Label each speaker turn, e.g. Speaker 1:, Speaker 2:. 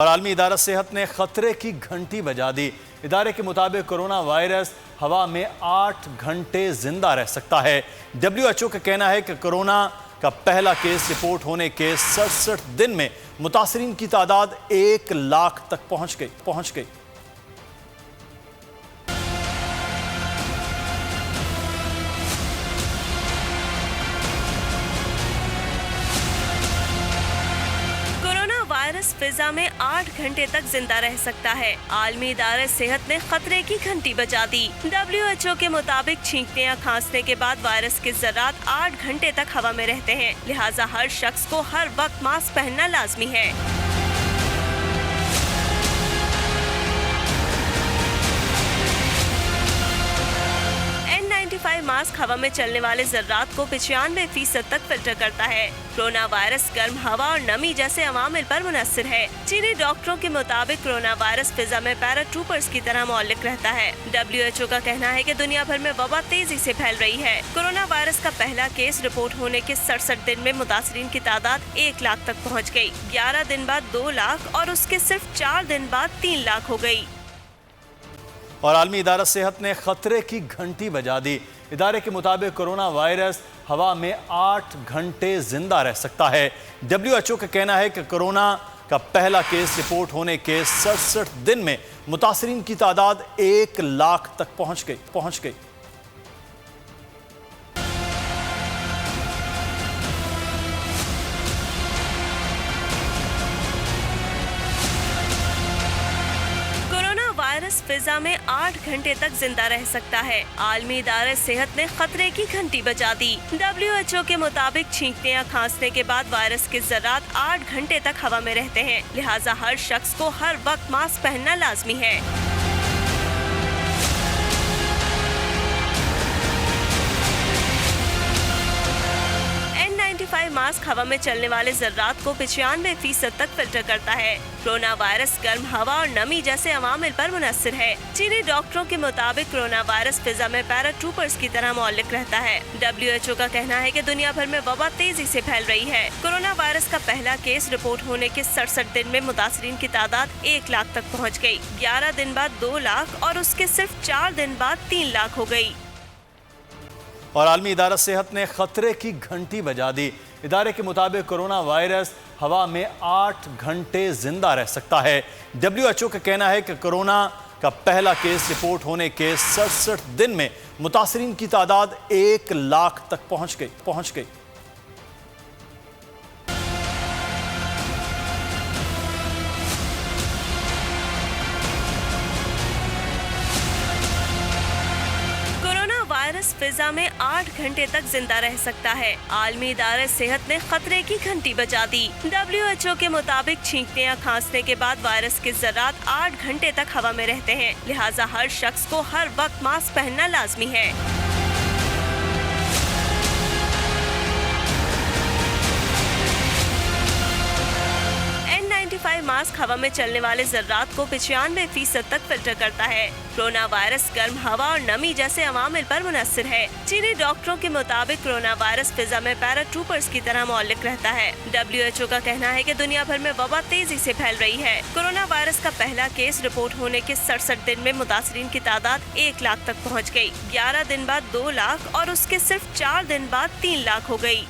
Speaker 1: और आलमी इदारा सेहत ने खतरे की घंटी बजा दी। इदारे के मुताबिक कोरोना वायरस हवा में 8 घंटे जिंदा रह सकता है। WHO का कहना है कि कोरोना का पहला केस रिपोर्ट होने के 67 दिन में मुतासरीन की तादाद 1 लाख तक पहुंच गई।
Speaker 2: वायरस फिजा में 8 घंटे तक जिंदा रह सकता है। आलमी इदारे सेहत ने खतरे की घंटी बजा दी। WHO के मुताबिक छींकने या खांसने के बाद वायरस के ज़रात 8 घंटे तक हवा में रहते हैं, लिहाजा हर शख्स को हर वक्त मास्क पहनना लाजमी है। N95 मास्क हवा में चलने वाले जर्रात को 95% तक फिल्टर करता है। कोरोना वायरस गर्म हवा और नमी जैसे अवामिल पर मुनस्सिर है। चीनी डॉक्टरों के मुताबिक कोरोना वायरस फिजा में पैराट्रूपर्स की तरह मौलिक रहता है। WHO का कहना है कि दुनिया भर में वबा तेजी से फैल रही है। कोरोना वायरस का पहला केस रिपोर्ट होने के 67 दिन में मुतासरीन की तादाद 1 लाख तक पहुँच गयी। 11 दिन बाद 2 लाख और उसके सिर्फ 4 दिन बाद 3 लाख हो गयी।
Speaker 1: और आलमी इदारा सेहत ने खतरे की घंटी बजा दी। इदारे के मुताबिक कोरोना वायरस हवा में 8 घंटे जिंदा रह सकता है। WHO का कहना है कि कोरोना का पहला केस रिपोर्ट होने के 67 दिन में मुतासरीन की तादाद 1 लाख तक पहुंच गई।
Speaker 2: वायरस फिजा में 8 घंटे तक जिंदा रह सकता है। आलमी इदारे सेहत ने खतरे की घंटी बजा दी। WHO के मुताबिक छींकने या खांसने के बाद वायरस के ज़रात 8 घंटे तक हवा में रहते हैं, लिहाजा हर शख्स को हर वक्त मास्क पहनना लाजमी है। N95 मास्क हवा में चलने वाले जर्रात को 95% तक फिल्टर करता है। कोरोना वायरस गर्म हवा और नमी जैसे अवामिल पर मुनस्सिर है। चीनी डॉक्टरों के मुताबिक कोरोना वायरस फिजा में पैराट्रूपर्स की तरह मौलिक रहता है। WHO का कहना है कि दुनिया भर में वबा तेजी से फैल रही है। कोरोना वायरस का पहला केस रिपोर्ट होने के 67 दिन में मुतासरीन की तादाद 1 लाख तक पहुँच गयी। 11 दिन बाद 2 लाख और उसके सिर्फ 4 दिन बाद 3 लाख हो गयी।
Speaker 1: और आलमी इदारा सेहत ने खतरे की घंटी बजा दी। इदारे के मुताबिक कोरोना वायरस हवा में 8 घंटे जिंदा रह सकता है। WHO का कहना है कि कोरोना का पहला केस रिपोर्ट होने के 67 दिन में मुतासरीन की तादाद 1 लाख तक पहुंच गई।
Speaker 2: वायरस फिजा में 8 घंटे तक जिंदा रह सकता है। आलमी इदारे सेहत ने खतरे की घंटी बजा दी। WHO के मुताबिक छींकने या खांसने के बाद वायरस के ज़रात 8 घंटे तक हवा में रहते हैं, लिहाजा हर शख्स को हर वक्त मास्क पहनना लाजमी है। N95 मास्क हवा में चलने वाले जर्रात को 95% तक फिल्टर करता है। कोरोना वायरस गर्म हवा और नमी जैसे अवामिल पर मुनस्सिर है। चीनी डॉक्टरों के मुताबिक कोरोना वायरस फिजा में पैराट्रूपर्स की तरह मौलिक रहता है। WHO का कहना है कि दुनिया भर में वबा तेजी से फैल रही है। कोरोना वायरस का पहला केस रिपोर्ट होने के 67 दिन में मुतासरीन की तादाद 1 लाख तक पहुँच गयी। 11 दिन बाद 2 लाख और उसके सिर्फ 4 दिन बाद 3 लाख हो गयी।